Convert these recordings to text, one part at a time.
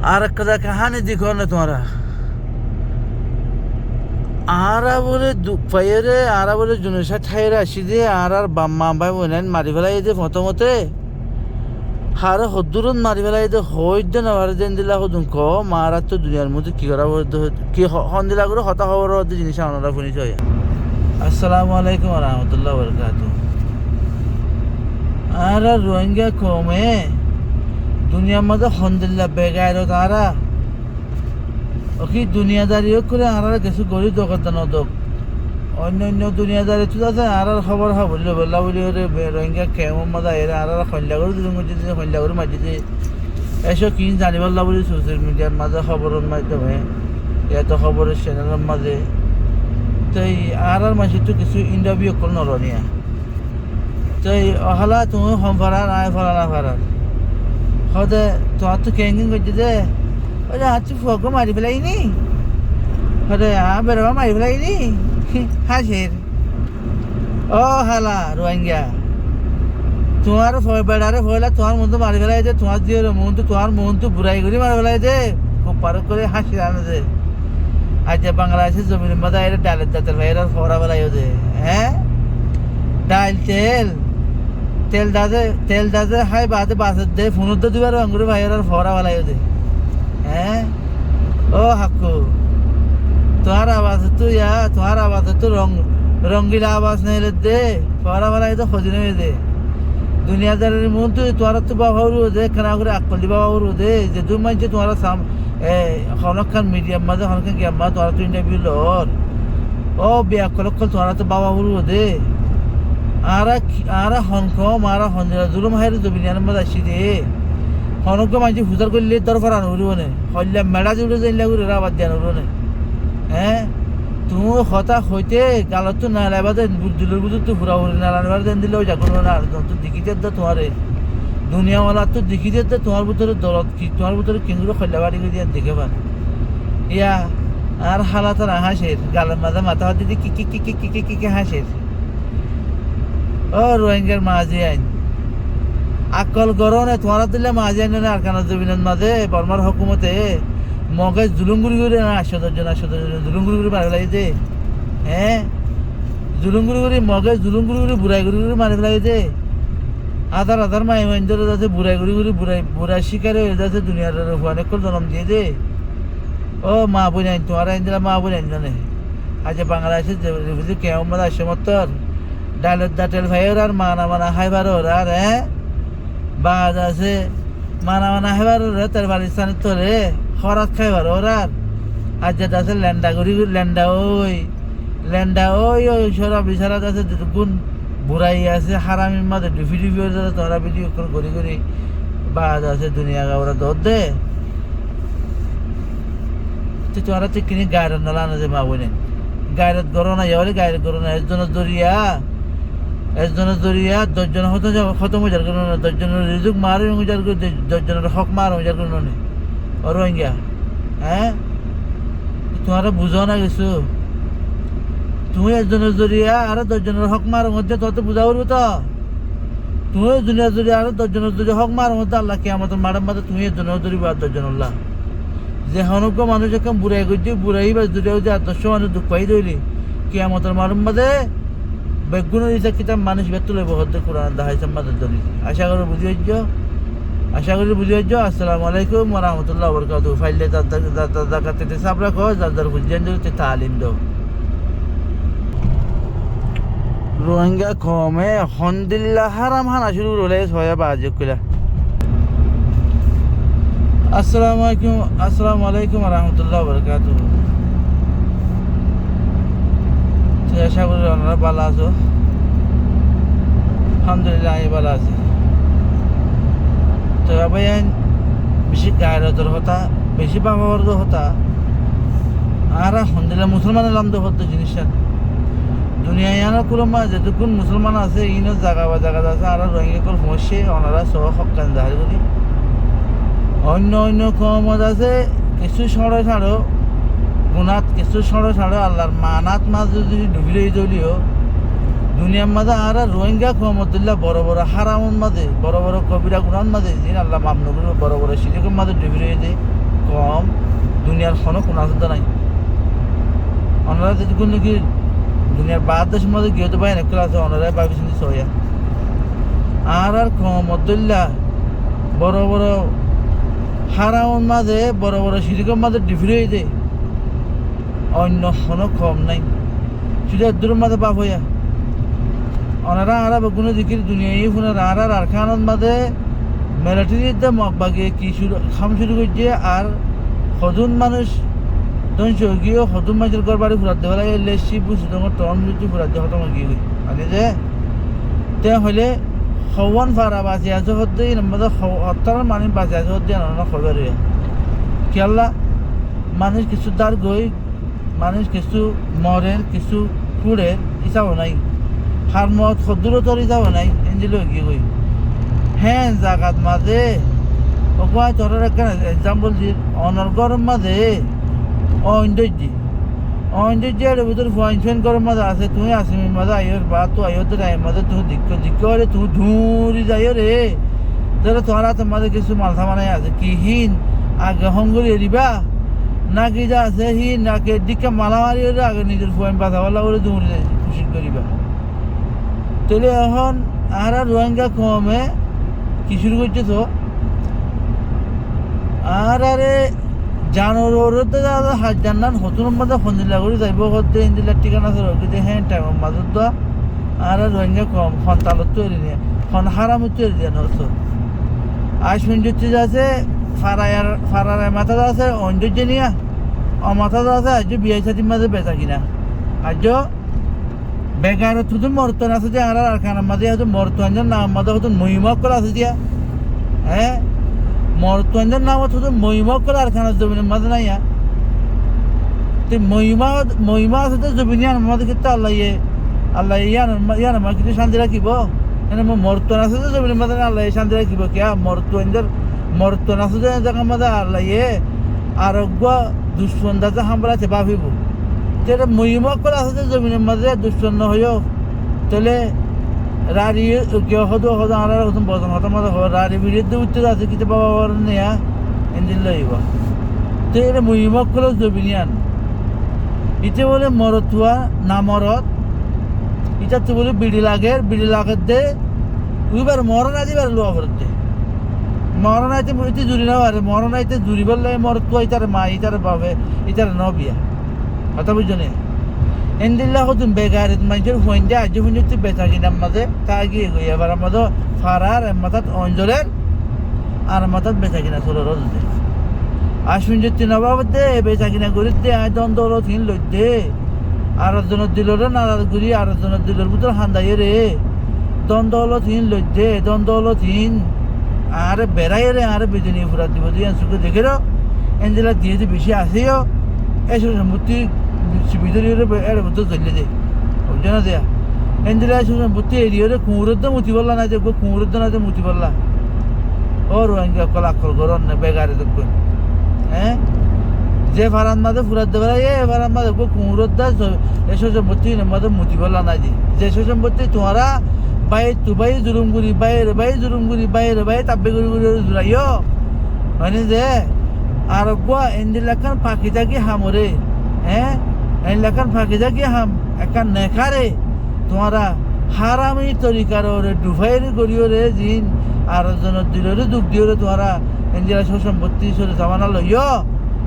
আর একটা কাহানি দেখো না তোমরা আরা বলে দুঃখ পাইয়ে আরা বলে জুনেশা ঠাইরে আসি দিয়ে আর বাম্মা ভাই বোন মারি ফেলাই দিয়ে প্রথমতে হারে হদ্দুরত মারি ফেলাই দিয়ে হইতে না ভারে দেন দিলা হদুন ক মারা তো দুনিয়ার মধ্যে কি করা কি হন দিলা করে হতা খবর জিনিস আনারা শুনিস আসসালামু আলাইকুম রহমতুল্লাহ বরকাত আর রোহিঙ্গা কমে দুনিয়ার মধ্যে হন্দিল্লা বেগায় তারা ওকে দুনিয়াদারিও করে আর কিছু গরিব দোকান নদক অন্য অন্য দুনিয়াদারি তো আছে আর খবর হা বললো বললা বলি ওরে রোহিঙ্গা কেমন মজা এরা আর সন্ধ্যা করে দুজন মসজিদে সন্ধ্যা করে মাঝিতে এসব কি জানি বললা বলি সোশ্যাল মিডিয়ার মাঝে খবরের মাধ্যমে এত খবরের চ্যানেলের মাঝে তো এই আর মাসে তো কিছু ইন্টারভিউ করল নরনিয়া তো এই অহলা তুমি হম ফারার আয় ফারা না ফারার হদে তোমার তো কেঙ্গিং করছে যে ওরে হাঁচু ফোক মারি ফেলাইনি হদে বেরোবা মারি ফেলাইনি হাসির ও হালা রোহিঙ্গা তোমার বেড়ারে ফয়লা তোমার মন তো মারি ফেলাই দে তোমার দিয়ে তোমার মন তো বুড়াই করে মারি ফেলাই দে খুব পারক করে হাসি আনে দে আজ বাংলাদেশের জমির মধ্যে এর ডালের দাঁতের ভাইয়ের ফোরা ফেলাই দে হ্যাঁ ডাল তেল দাদে হাই বাদে বাসের দে ফোনত তো দিবার অঙ্গুরি ভাইয়ের ফোরা ফেলাই দে হ্যাঁ ও হাক্কু তোমার আওয়াজ তো রঙ্গিলা আওয়াজ নেই দে ফরা ফেলাই তো খোঁজ নেই দে দুনিয়াদারের মন তো তোমার তো বাবা দে কেনা করে আকলি বাবা দে যে দু মানছে তোমার হনখান মিডিয়াম মাঝে হনখান গিয়াম মা তোমার তো ইন্টারভিউ লর ও বিয়া কলক্ষল তোমার তো বাবা দে আর হনকম আর হন্দিরা জুলুম হাইরে জবিনিয়ানের মধ্যে আসি দে হনক মানছি হুজার করলে দরকার আনুরিব নে হল্লা মেড়া জুড়ে যাইলা করে আবার দিয়ে আনুরিব নে হ্যাঁ তুমি হতা হইতে গালত তো না লাইবাদে বুদ্ধুলের বুদ্ধু তো হুরা হুরি না লানবার দেন দিলেও যা করবো না তো দেখিতে দে তোমারে দুনিয়াওয়ালা তো দেখিতে দে তোমার ভিতরে দলত কি তোমার ভিতরে কিংগুলো খল্লা বাড়ি দিয়ে দেখে পান ইয়া আর হালা তারা হাসের গালের মাঝে মাথা হাত দিদি কি হাসের ও রোহিঙ্গার মাঝে আইন আকল গরনে তোমার দিলে মাঝে আইন আর কানা জমিনের মাঝে বর্মার হকুমতে মগে জুলুঙ্গুরি করে না 800 জুলুঙ্গুরি করে মারি ফেলাই দে হ্যাঁ জুলুঙ্গুরি করে মগে জুলুঙ্গুরি করে বুড়াই গুড়ি করে মারি ফেলাই দে আধার মাই ধরে যাচ্ছে বুড়াই গুড়ি করে বুড়াই শিকারে হয়ে যাচ্ছে দুনিয়ার অনেক জন্ম দিয়ে দে ও মা বোন আইন তোমার আইন দিলা মা বোন আইন জানে আজ বাংলাদেশের যে কেমন মাদা সমর্থন ডালের দাটেল ভাইয়ের আর মানা হাইবার আর হ্যাঁ বাজ আছে মানা হাইবার তার পাকিস্তানের তোরে খরাত খাইবার ওরা আর যেটা আছে ল্যান্ডা ওই সরা বিছারা আছে যেটুকুন বুড়াই আছে হারামির মাঝে ডুফি হয়ে যাচ্ছে তোরা ভিডিও করি বাজ আছে দুনিয়া ওরা দর দে তুই তোরা তুই কিনে গায়ের নালানো যে মা বোনে গায়ের গরো না যাওয়ারে গায়ের গরো না একজনের দরিয়া 10 জন খতম হয়ে যার কোনো 10 জনের রিজুক মারে উজার করে 10 জনের হক মার উজার করে নে ও রোহিঙ্গা হ্যাঁ তোমারা বুঝো না কিছু তুমি একজনের জরিয়া আর 10 জনের হক মার মধ্যে তত বুঝা করবো তো তুমি দুনিয়ার জরিয়া আর 10 জনের জরিয়া হক মার মধ্যে আল্লাহ কে আমাদের মারার মধ্যে তুমি একজনের জরিয়া আর 10 জন আল্লাহ যে হনজ্ঞ মানুষ এখন বুড়াই করছে বুড়াই বা জুড়ে যে 10 মানুষ দুঃখ পাই ধরলি কে আমাদের মারুম মাঝে বেগুনের ইচ্ছা কিতাব মানুষ ব্যক্ত লইব হতে কোরআন দাহাইছে মাদের ধরি আশা করি বুঝি হইছ আসসালামু আলাইকুম ওয়া রাহমাতুল্লাহি ওয়া বারাকাতুহু ফাইলে দাকাতে সাব রাখো যার বুঝেন যে তালিম দাও রোহিঙ্গা কমে হন্দিল্লা হারাম হানা শুরু হলে ছয়া বাজে কইলা আসসালামু আলাইকুম ওয়া রাহমাতুল্লাহি ওয়া বারাকাতুহু আশা করি আপনারা ভালো আছো আলহামদুলিল্লাহ আমি ভালো আছি তো ভাই বেশি গায়ের হতা বেশি বাবার হতা আর হন্দিল্লা মুসলমান এলাম তো হতো জিনিসটা দুনিয়া ইয়ানো কুলমা যেটুকুন মুসলমান আছে ইনো জায়গা আছে আর রোহিঙ্গা কল সমস্যা ওনারা সহ হকান জাহার করি অন্য কমত আছে কিছু ছাড়ো গুণাত কিছু ছাড়ো আল্লাহর মানাত মাছ যদি ডুবি রয়ে চলিও দুনিয়ার মাঝে আর রোহিঙ্গা কমতুল্লাহ বড় হারামন মাঝে বড় কবিরা গুণার মাঝে যিনি আল্লাহ মামনগুলো বড় শিরিকের মাঝে ডুবি রয়ে দেয় কম দুনিয়ার কোনো আসতে নাই ওনারা যদি কোনো কি দুনিয়ার বাদ দেশের মধ্যে গিয়ে তো পাই না আছে ওনারাই ভাবি চিন্তি সইয়া আর কম অদুল্লা বড় বড় হারাউন মাঝে বড় বড় সিরিকম মাঝে ডিফিরে হয়ে অন্য কোনো কম নাই শুধু দূরের মাঝে বাপ হইয়া ওনারা আর কোনো দিকের দুনিয়ায় ফোনের আর খানোর মাঝে মিলিটারিতে মগবাগে কি খাম শুরু করছে আর সদুন মানুষ ধ্বংস গিয়ে সদুন মানুষের ঘর বাড়ি ফুরাতে পারে লেসি বুঝি তোমার টন বুঝি ফুরাতে খতম গিয়ে মানে যে তে হলে হওয়ান ফারা বাঁচে আছে হতে আমাদের হত্যার মানুষ বাঁচে আছে হতে না খবর কেলা মানুষ কিছু দার গই মানুষ কিছু মরের কিছু ফুড়ের ইচ্ছাও নাই হার মত সদূরতর ইচ্ছাও নাই এনজিল গিয়ে গই হ্যাঁ জাগাত মাঝে ওখানে তোর একটা এক্সাম্পল দি অনর্গরম মাঝে অঞ্জের ভিতর ফাইন গরম মাঝে আছে তুমি আসিমির মাঝে আইয়র বা তো আইয়র টাইম মাঝে তুমি দিক্ক হলে তুমি ধুরি যাইও রে তাহলে তোমার হাতের মাঝে কিছু মালসা মানে আছে কি হিন আগে হঙ্গরি এরিবা না কি যা আছে হিন নাকে দিকে মালা মারি আগে নিজের ফাইন বাঁচাওয়ালা করে ধুরি খুশি করিবা তাহলে এখন আর রোহিঙ্গা কমে কি শুরু করছে তো আর আরে জানোরতে হাত জানান হতুন মধ্যে ফন্দিলা করে যাইব হতে ইন্দিলার ঠিকানা কিন্তু হ্যাঁ টাইমের মাজত দা আর রোহিঙ্গা কম খন তালত তৈরি নিয়ে খন হারাম তৈরি দিয়ে নতো আশমিন যুক্তি আছে ফারার মাথা আছে অঞ্জুর নিয়া অমাথা আছে আজ বিয়ে সাথীর মাঝে বেচা কিনা আজ বেকার তুই মরতন আছে যে আর খানার মাঝে হয়তো মরতনের নাম মাঝে হয়তো মহিমক করে আছে দিয়া হ্যাঁ মরতনের নাম হতো মহিমক করে আর খানার জমিনের মাঝে নাই তুই মহিমা আছে তো জমিন আমাদের ক্ষেত্রে আল্লাহ ইয়ান আমার কিছু শান্তি রাখিব এনে মরতন আছে তো জমিনের মাঝে আল্লাহ শান্তি রাখিব কে মরতন আছে যে জায়গার মাঝে আল্লাহ আরোগ্য দুষ্পন্দাতে হামলা আছে ভাবিব যেটা মহিমক করে আছে যে জমিনের মাঝে দুষ্পন্ন হইও তাহলে রাড়ি কেউ হতো আর হতো বজন হতো মাঝে রাড়ি বিরুদ্ধে উঠতে আছে কিছু বাবা নেয়া এনজিল লইব তো এটা মহিমক করে জমিনিয়ান ইতে বলে মরতুয়া না মরত এটা তো বলে বিড়ি লাগের দে ওইবার মরণ আদিবার লোয়া করতে মরণ আইতে ইতি জুড়ি না আরে মরণ আইতে জুড়ি বললে মরতুয়া ইতার মা ইতার বাবে ইতার নবিয়া কথা বুঝছো নে এনদিল্লা হতুন বেগার মানুষের ফোন দিয়ে আজ ফোন যদি বেচা কিনার মাঝে তা গিয়ে গই এবার আমাদের ফারার মাথাত অঞ্চলের আর মাথাত বেচা কিনা চলো রোদে আশুন যদি নবাবতে বেচা কিনা করি দে আয় দ্বন্দ্ব থিন লই দে আর জনের দিলরে নারাজ করি আর জনের দিলের ভিতর হান্দাই রে দ্বন্দ্ব থিন লই দে দ্বন্দ্ব থিন আর বেড়াই রে আর বেজনী ফুরা দিব দিয়ে সুখে দেখে রো এনজিলা দিয়ে যে বেশি আসেও এসব মূর্তি ভিতরে এর ভিতর চলে যায় বুঝছো না দেয়া এনজিলা মূর্তি এরিয়ে কুমুরদ্দ মুতি বললা না যে কুমুরদ্দ না যে মুতি বললা ও রোহিঙ্গা কলাকল গরম না বেগারে দেখবেন হ্যাঁ যে ফারান মাঝে ফুরাত দেবে এ ফারান মাঝে কুমুরদ্দা এসব মূর্তি মাঝে মুতি বললা না যে সব মূর্তি তোমারা বাই জুলুম গুড়ি বাইরে বাই তাব্বে গুড়ি জুড়াইও মানে যে আর গোয়া এনদিলাখান ফাঁকি থাকি হামরে হ্যাঁ এনদিলাখান ফাঁকি থাকি হাম একান নেখারে তোমারা হারামি তরিকার ওরে ডুফাইরে গড়িও রে জিন আর জনের দিলরে দুঃখ দিও রে তোমারা এনদিলা সব সম্পত্তি সরে জামানা লইও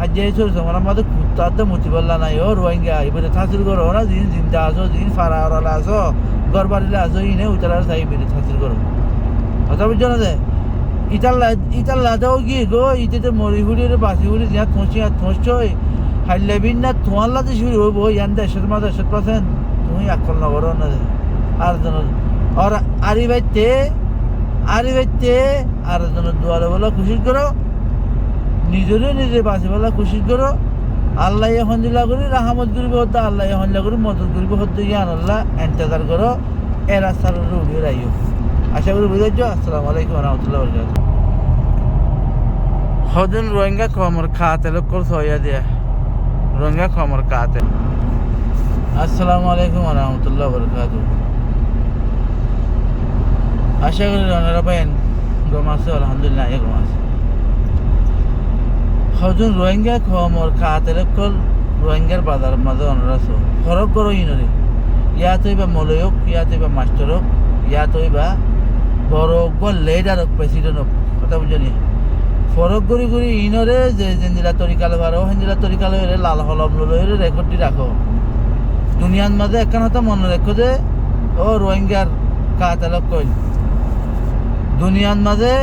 আর যে সরে জামানার মধ্যে কুত্তাতে মুতি বললা নাই ও রোহিঙ্গা এবারে থাসির করো না জিন জিন্দা আসো জিন ফারা ওরালা আসো ঘর বাড়িলে আসো ইনে উতারা চাই বেড়ে থাসির করো কথা বুঝছো না যে ইটার লাদাও গিয়ে গো ইতে মরি হুড়ি বাসি হুড়ি যা থসই হাইলেবিন না তোমার লাদে শুরু হবো ইয়ান 100% তুমি আকল নগর না আর জন আর আরি বাইতে আর জন দুয়ারে বলা খুশি করো নিজে বাসি বলা খুশি করো আল্লাহ এখন দিলা করি রাহামত করিব হতো আল্লাহ এখন দিলা করি মদত করিব হতো ইয়ান আল্লাহ এন্তেজার করো এ রাস্তার উড়িয়ে রাইও আশা করি বুঝাইছ আসসালামু আলাইকুম রহমতুল্লাহ বরকাত হদিন রোহিঙ্গা কমর খাতে লোক সইয়া দিয়া রোহিঙ্গা কমর খাতে আসসালামু আলাইকুম রহমতুল্লাহ বরকাত আশা করি রনারা পাইন গম আছে আলহামদুলিল্লাহ গম আছে হজুন রোহিঙ্গা খমর খাতেলে কল রোহিঙ্গার বাজার মাঝে অনরাস ফরক করো ইনরে ইয়াত হইবা মলয়ক ইয়াত হইবা মাস্টার হোক ইয়াত হইবা বড় লিডার হোক প্রেসিডেন্ট হোক কথা বুঝনি ফরক করি করি ইনরে যে জেন্দিলা তরিকালে পারো হেন্দিলা তরিকালে লাল হলম লইরে রেকর্ডটি রাখো দুনিয়ার মাঝে একখান হতো মনে রেখো যে ও রোহিঙ্গার কাতেলে কইল দুনিয়ার মাঝে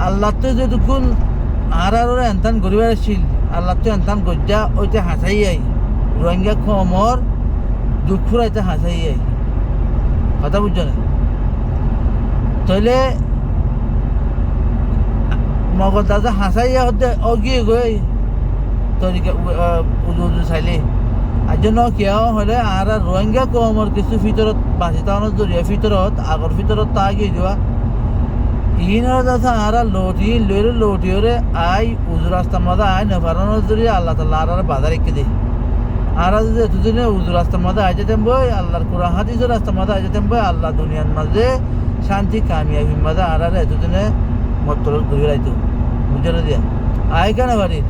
আল্লাহ তো যেটুকুন আর ওরা এনতান গরিবার ছিল আল্লাহ তো এনতান গজ্জা ওইটা হাসাই আই রোহিঙ্গা খমর দুঃখ ফুরাইতে হাসাই আই কথা বুঝছো না তাইলে মগজ দাদা হাসাইয়া হতে অগিয়ে গই তরিকা উজু উজু চাইলে আর জন্য কেউ হলে আর রোহিঙ্গা কমর কিছু ভিতরত বাঁচি তাওয়ানোর জরিয়া ভিতরত আগর ভিতরত তা গিয়ে যাওয়া ইনার দাদা আর লটি লইরে লটি ওরে আই উজু রাস্তার মধ্যে আই নেফারানোর জরিয়া আল্লাহ তাল্লাহ আর বাধা রেখে দেয় আর যদি এতদিনে উজু রাস্তার মধ্যে আই যেতেন বই আল্লাহর কোরআন হাদিসের রাস্তার মধ্যে আই যেতেন বই আল্লাহ দুনিয়ার মাঝে শান্তি কামিয়াবির মাঝে আর এতদিনে মতলব ঘুরে রাইতো বুঝে না দিয়া আয় কেন বাড়ির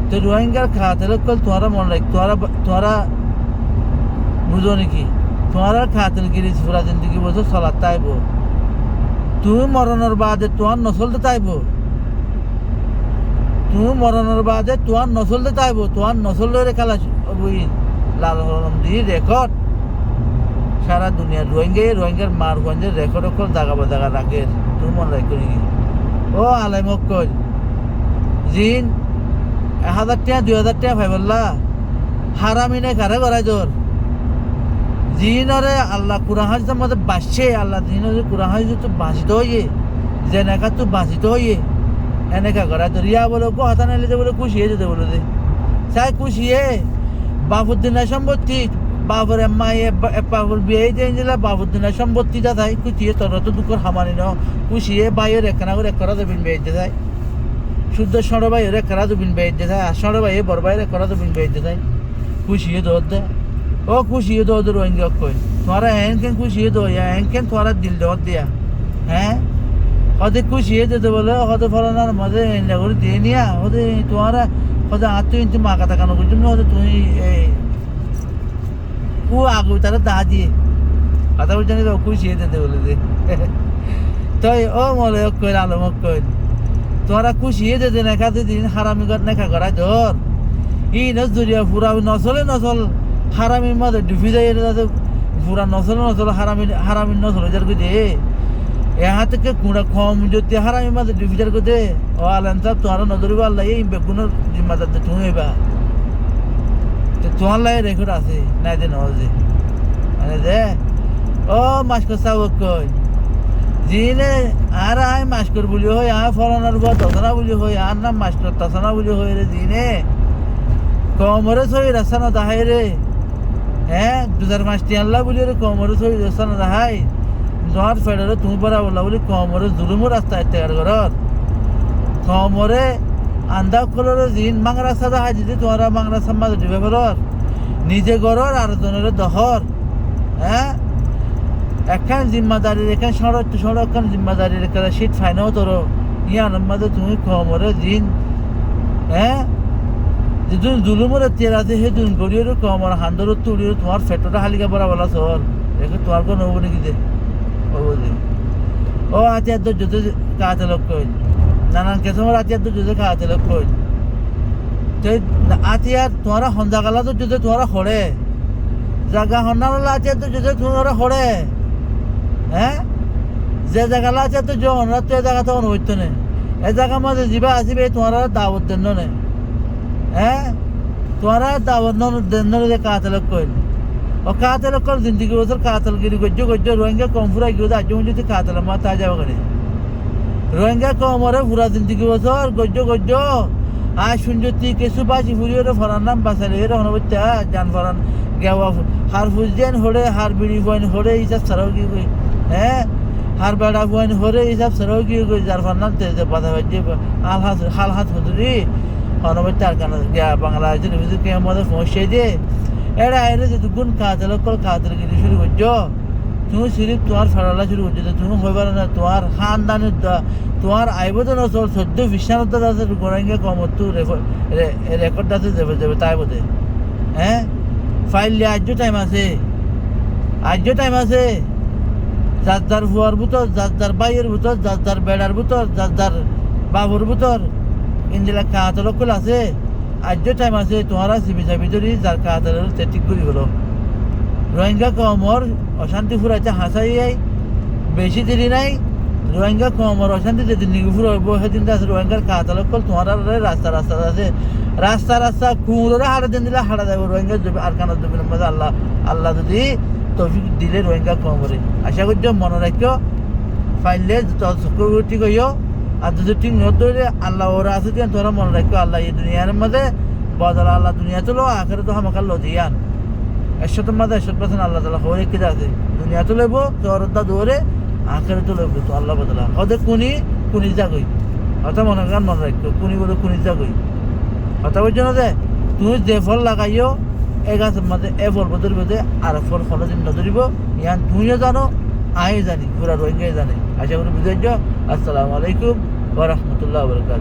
তো রোহিঙ্গার খাতের কল তোমারা মনে রাখ তোমারা বুঝো নাকি তোমারা খাতের গিরিজ পুরা জিন্দগি বলছো চলার তাইব তুমি মরণের বাদে তোমার নসলতে তাইব তুমি মরণের বাদে তোমার নসলতে তাইব তোমার নসল লইরে খেলা বই লাল হলম দিয়ে রেকর্ড সারা দুনিয়ার রোহিঙ্গার মার গঞ্জের রেকর্ড কল জাগা রাখে তুমি মনে রাখো নাকি ও আলাইমক কল জিন 1000 টাকা 2000 টাকা ভাইবল্লা হারামিনে কারে করাই তোর জিনরে আল্লাহ কুরআন হাদিসের মধ্যে বাসছে আল্লাহ জিনরে কুরআন হাদিসে তো বাঁচিত হইয়ে যে নাকা তো বাঁচিত হইয়ে এনেকা করাই তোর ইয়া বলে গো হাতা নাইলে যে বলে খুশিয়ে যেতে বলে দে চাই খুশিয়ে বাবুদ্দিনের সম্পত্তি বাবুর মায়ে বাবুর বিয়ে দিয়ে বাবুদ্দিনের সম্পত্তিটা তাই খুশিয়ে তোর তো দুঃখর হামানি ন খুশিয়ে বাইয়ের একখানা করে একরা দেবেন বেয়েতে যায় শুদ্ধ সড় বাইয়ের একরা দেবেন বেয়েতে যায় আর সড় বাইয়ে বড় বাইয়ের একরা দেবেন বেয়েতে যায় খুশিয়ে দৌড় দেয় ও খুশিয়ে দৌড় রোহিঙ্গা কই তোরা এনকেন খুশিয়ে দৌড় এনকেন তোরা দিল দৌড় দিয়া হ্যাঁ হতে খুশিয়ে দিতে বলে হতে ফলানোর মধ্যে এনজা করে দিয়ে নিয়া হতে তোরা হতে আত্ম ইন্তু মাকা তাকানো করছো না হতে তুমি এই ও আগে তারা দা দিয়ে কথা বলছেন খুশিয়ে দিতে বলে দে তাই ও মলে কইল আলমক কইল তোরা খুশিয়ে দিতে নেখা দিন হারামি ঘর নেখা করা ধর ই নজরিয়া পুরা নচলে নচল হারামির মধ্যে ডুবি যায় পুরা নচলে হারামির নচলে যার দে এহা থেকে কুড়া কম যদি হারামির মধ্যে ডুবি যার দে ও আলেন সাহেব তোরা নজরিব আল্লাহ এই বেগুনের জিম্মাদার তুমি হইবা তোমার লাগে রেকর্ড আছে নাই দে নজে মানে দে ও মাস্কর সাহেব কই জিনে আর আয় মাস্কর বলি হই আর ফলানোর পর তসনা বলি হই আর নাম মাস্কর তসনা বলি হই রে জিনে কমরে ছবি রাস্তা না দাহাই রে হ্যাঁ 2005 আল্লাহ বলি রে কমরে ছবি রাস্তা না দাহাই তোমার ফেডারে তুমি পড়া বললা বলি কমরে জুলুমো রাস্তা ইত্যাগার ঘর কমরে আন্দা কলর জিন মাং রাস্তা দাহাই যদি তোমারা মাং রাস্তার মাঝে ডিবে ফেলর নিজে গরর আর জনের দহর হ্যাঁ একখান জিম্মাদারির এখান সড়ক জিম্মাদারির একটা শীত ফাইনাও তোর ইয়ানোর মাঝে তুমি কমরে জিন হ্যাঁ যেদিন জুলুমরে তেল আছে সেদিন গড়িয়ে কমর হান্দর তুলিয়ে তোমার ফেটোটা হালিকা পড়া বলা চল দেখে তোমার কোনো হবো নাকি দে হবো দে ও আতিয়ার তো যদি কাহাতে লোক কইল নানান কেসমর আতিয়ার তো যদি কাহাতে লোক কইল আতিয়ার তোমার সন্ধ্যাকালা তো যদি তোমার হরে জাগা হন্নালা আতিয়ার তো যদি তোমার হরে হ্যাঁ যে জায়গালা আছে তো যখন তো এ জায়গা তখন হইতো না এ জায়গার মাঝে যিবা আসবে তোমার দাওয়াত দেন না হ্যাঁ তোরা দাওয়াত দেন যে কাহাতে কইল ও কাহাতে কল জিন্দগি বছর কাহাতল গিরি গজ্য রোহিঙ্গা কম ফুরাই গিয়ে আজ যদি কাহাতল মা তা যাবো করে রোহিঙ্গা কমরে ফুরা জিন্দগি বছর গজ্য আর সুন্দরী কিছু বাসি ফুরিয়ে ফরার নাম বাঁচালে এর হনবত্যা যান ফরান গেওয়া হার ফুজেন হরে হার বিড়ি বইন হরে হিসাব ছাড়াও কি কই হ্যাঁ হার বেড়া বইন হরে হিসাব ছাড়াও কি কই যার ফান্নাম তেজে বাধা বাজে হাল হাত হুদুরি হনবত্যা আর কেন বাংলা আছে কে আমাদের পৌঁছে দিয়ে এরা এর যেটুকুন কাজের কল কাজের গিরি শুরু করছো তুমি সিরিফ তোমার ফেরালা শুরু করছো তুমি হয়ে পারে না তোমার খানদানের তোমার আইবদন অচল 14-20 আছে গোরাঙ্গা কমতো রেকর্ড আছে যাবে যাবে তাই বোধে হ্যাঁ ফাইলে আজও টাইম আছে আজও টাইম আছে যার যার হুয়ার ভিতর যার যার বাইয়ের ভিতর যার যার বেড়ার ভিতর যার যার বাবুর ভিতর ইন্দিলা কাহাতলকল আছে আজও টাইম আছে তোমারা সিবি চাবি ধরি যার কাহাতল ঠিক করি হলো রোহিঙ্গা কমর অশান্তি ফুরাইতে হাসাই বেশি দেরি নাই রোহিঙ্গা কমর অশান্তি যেদিন নিগু ফুরাইব সেদিন আছে রোহিঙ্গার কাহাতলকল তোমার রাস্তা রাস্তা আছে রাস্তা রাস্তা কুমুরে হাড়া দিন দিলে হাড়া দেবো রোহিঙ্গা আর কানার জমিনের মধ্যে আল্লাহ আল্লাহ যদি তৌফিক দিলে রোহিঙ্গা কমরে আশা করছো মনে রাখো ফাইলে চক্রবর্তী কইও আর যদি ঠিক নত ধরে আল্লাহ ওরা আছে দিন তোরা মনে রাখো আল্লাহ এই দুনিয়ার মধ্যে বদলা আল্লাহ দুনিয়া তুলো আখেরে তো হামাকার লদিয়ান 100 মধ্যে 100% আল্লাহ তালা হরে কি আছে দুনিয়া তো লেবো জরদা দৌড়ে আখেরে তো লেবো তো আল্লাহ বদলা হতে কুনি যাগই হতা মনে করেন মনে রাখো কুনি বলে কুনি যাগই হতা বলছো না যে তুমি যে ফল লাগাইও এই গাছের মধ্যে এ ফল ধরব যে আর ফল দিন নধরিব ইয়ান তুমিও জানো আই জানি পুরা রোহিঙ্গাই জানে আশা করি বুঝাইছ আসসালামু আলাইকুম ওয়া রাহমাতুল্লাহি ওয়া বারাকাতুহু